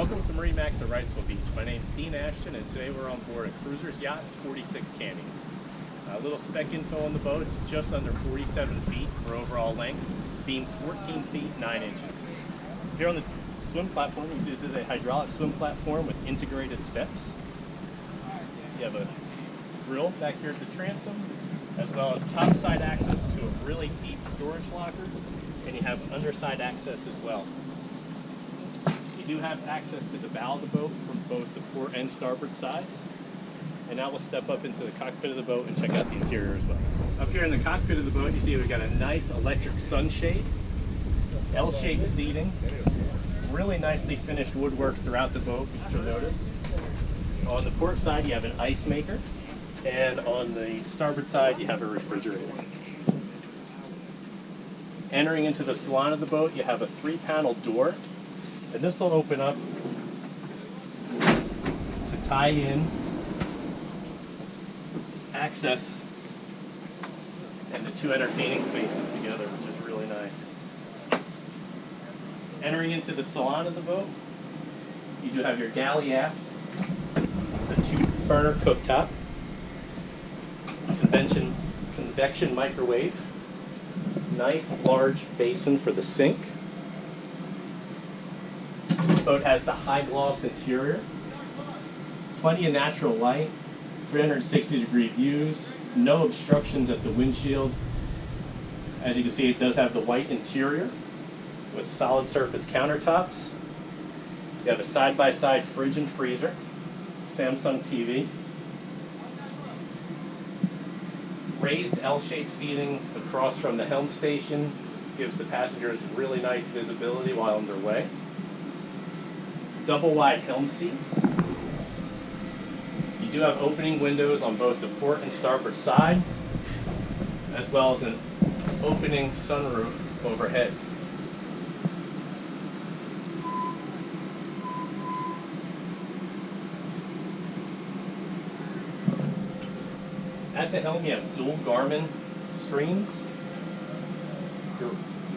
Welcome to MarineMax Wrightsville Beach. My name is Dean Ashton, and today we're on board a Cruiser's Yachts 46 Cantius. A little spec info on the boat. It's just under 47 feet for overall length. Beams 14 feet 9 inches. Here on the swim platform, you see this is a hydraulic swim platform with integrated steps. You have a grill back here at the transom, as well as topside access to a really deep storage locker, and you have underside access as well. You do have access to the bow of the boat from both the port and starboard sides. And now we'll step up into the cockpit of the boat and check out the interior as well. Up here in the cockpit of the boat, you see we've got a nice electric sunshade, L-shaped seating, really nicely finished woodwork throughout the boat, which you'll notice. On the port side, you have an ice maker, and on the starboard side, you have a refrigerator. Entering into the salon of the boat, you have a 3-panel door, and this will open up to tie in access and the 2 entertaining spaces together, which is really nice. Entering into the salon of the boat, you do have your galley aft, the 2-burner cooktop, convection microwave, nice large basin for the sink. This boat has the high gloss interior, plenty of natural light, 360-degree views, no obstructions at the windshield. As you can see, it does have the white interior with solid surface countertops. You have a side-by-side fridge and freezer, Samsung TV, raised L-shaped seating across from the helm station, gives the passengers really nice visibility while underway. Double wide helm seat. You do have opening windows on both the port and starboard side, as well as an opening sunroof overhead. At the helm, you have dual Garmin screens, your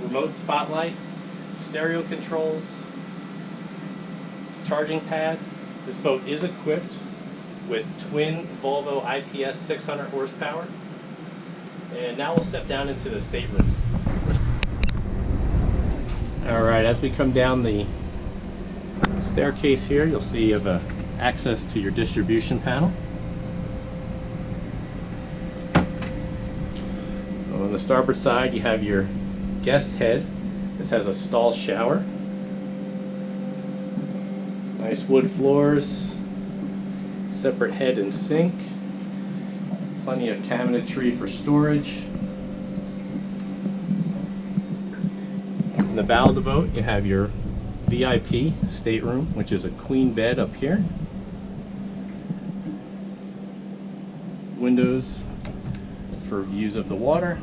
remote spotlight, stereo controls, charging pad. This boat is equipped with twin Volvo IPS 600 horsepower. And now we'll step down into the staterooms. Alright, as we come down the staircase here, you'll see you have access to your distribution panel. On the starboard side, you have your guest head. This has a stall shower. Nice wood floors, separate head and sink, plenty of cabinetry for storage. In the bow of the boat, you have your VIP stateroom, which is a queen bed up here. Windows for views of the water.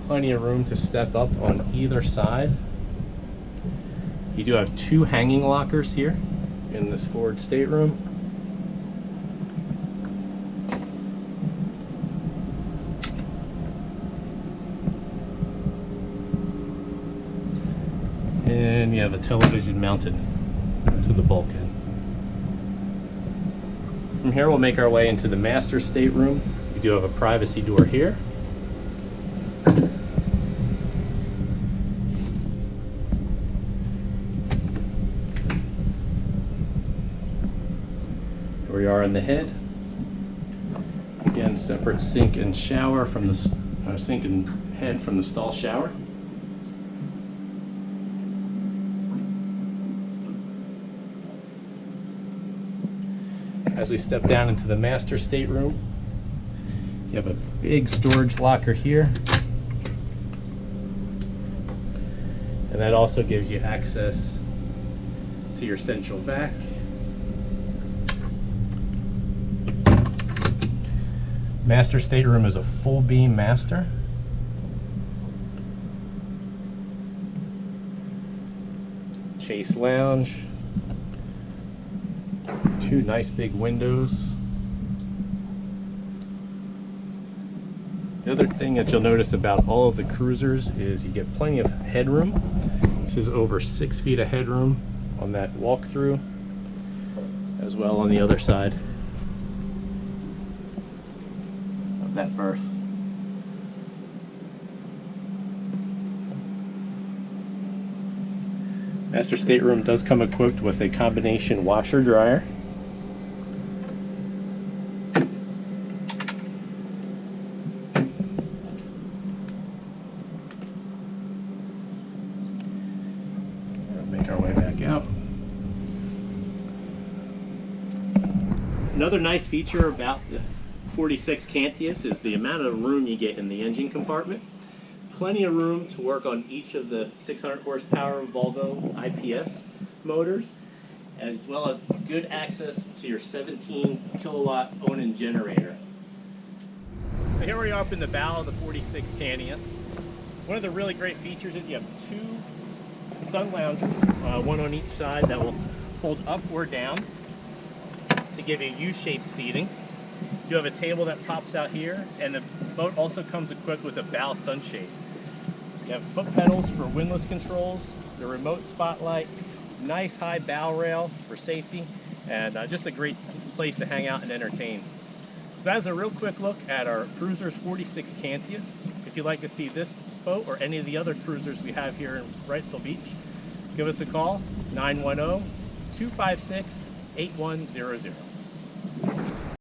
Plenty of room to step up on either side. You do have 2 hanging lockers here in this forward stateroom. And you have a television mounted to the bulkhead. From here we'll make our way into the master stateroom. You do have a privacy door here. Here we are in the head. Again, separate sink and shower from the sink and head from the stall shower. As we step down into the master stateroom, you have a big storage locker here, and that also gives you access to your central vac. Master stateroom is a full beam master. Chase lounge. 2 nice big windows. The other thing that you'll notice about all of the cruisers is you get plenty of headroom This is over 6 feet of headroom on that walk-through, as well on the other side of that berth. Master stateroom does come equipped with a combination washer dryer. Make our way back out. Another nice feature about the 46 Cantius is the amount of room you get in the engine compartment. Plenty of room to work on each of the 600 horsepower Volvo IPS motors, as well as good access to your 17 kilowatt Onan generator. So here we are up in the bow of the 46 Cantius. One of the really great features is you have 2 sun loungers, one on each side, that will fold up or down to give you U-shaped seating. You have a table that pops out here, and the boat also comes equipped with a bow sunshade. You have foot pedals for windlass controls, the remote spotlight, nice high bow rail for safety, and just a great place to hang out and entertain. So that is a real quick look at our Cruisers 46 Cantius. If you'd like to see this boat or any of the other cruisers we have here in Wrightsville Beach, give us a call, 910-256-8100.